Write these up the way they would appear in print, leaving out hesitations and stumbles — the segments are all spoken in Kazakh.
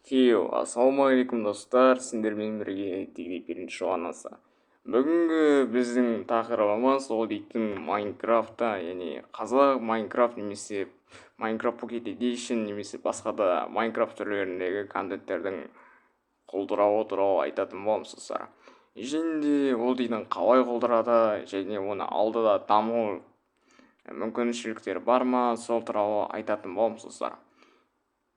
Ассалаумағалейкум достар, сендермен бірге тегде бірінші анасы. Бүгінгі біздің тақырыбымыз ол дейтін Майнкрафтта, яғни қазақ Майнкрафт немесе Майнкрафт Pocket Edition немесе басқа да Майнкрафт түрлеріндегі контенттердің қолдырауы туралы айтатын боламыз достар. Және ол дейтін қалай қолдырады және оны алдыда даму мүмкіншіліктері бар ма, сол туралы айтатын боламыз достар.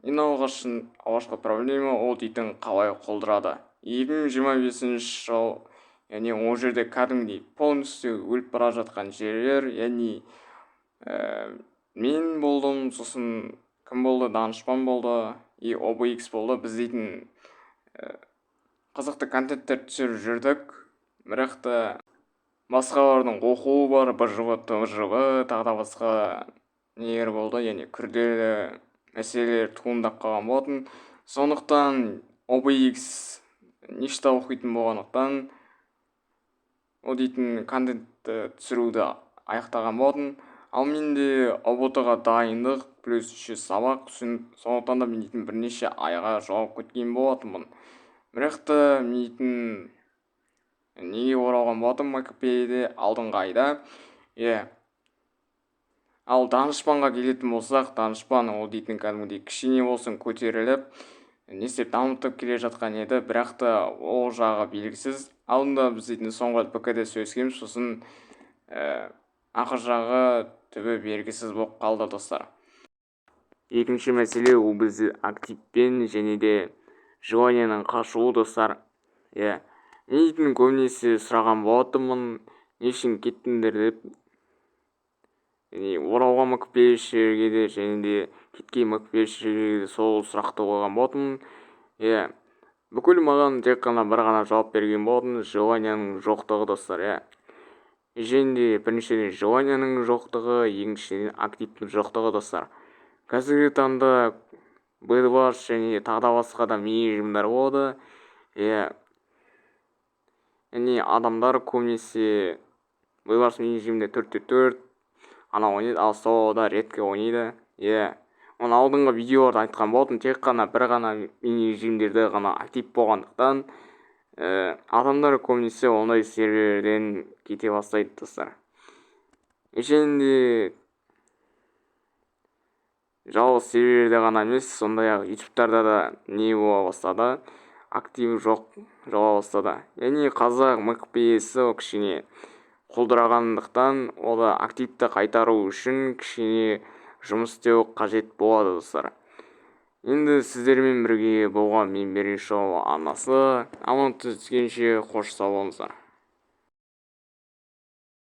Ең алғашқы проблема ол дейтін қалай қолдырады. 2025 жыл, яғни ол жерде кәдімгідей полностью өліп бара жатқан жерлер, яғни мен болдым, сосын кім болды, данышпан болды, OBX болды. Біз дейтін қызықты контенттер түсіріп жүрдік, бірақ та басқалардың оқуы бар, БЖВ, ТЖВ, тағы да басқа нелер болды, яғни күрделі мәселелер туындап қалған болатын. Сондықтан OBX ништа оқитын болғандықтан ол дейтін контентті түсіруді аяқтаған болатын. Ал менде ОБТ-ға дайындық плюс еще сабақ, сондықтан да мен дейтін бірнеше айға жауап күткен болатынмын. Бірақ та мен дейтін неге оралған болатын МКП-де алдыңғы айда. Ал данышпанға келетін болсақ, данышпан ол дейтін кәдімгідей кішкене болсын көтеріліп, не істеп дамытып келе жатқан еді, бірақ та ол жағы белгісіз. Алдында біз дейтін соңғы ПК-де сөйлескенбіз, сосын ақыр жағы түбі белгісіз болып қалды достар. Екінші мәселе ол бізді активпен және де желанияның қашуы достар. Не дейтін көбінесе сұраған болатынмын, не үшін кеттіңдер деп. Оралға МКП-шілерге де және де кеткен МКП-шілерге де сол сұрақты қойған болатын. Бүкіл маған тек қана бір ғана жауап берген болатын, желанияның жоқтығы достар. Және де біріншіден желанияның жоқтығы, екіншіден активтің жоқтығы достар. Қазіргі таңда Bedwars және тағы да басқа да мини-режимдер болады. Яғни адамдар көбінесе Bedwars мини-режимде 4-4 ана ойнайды, ал солода редко ойнайды. Оны алдыңғы видеоларда айтқан болатын, тек қана бір ғана мини-режимдерді ғана актив болғандықтан адамдар көбінесе ондай серверлерден кете бастайды достар. Және де жалғыз серверлерде ғана емес, сондай-ақ ютубтарда да не бола бастады, актив жоқ жоға бастады. Яғни қазақ МКП-есі кішкене құлдырағандықтан оны активті қайтару үшін кішкене жұмыс істеу қажет болады достар. Енді сіздермен бірге болған мен береші анасы. Аман түскенше қош сау болыңыздар.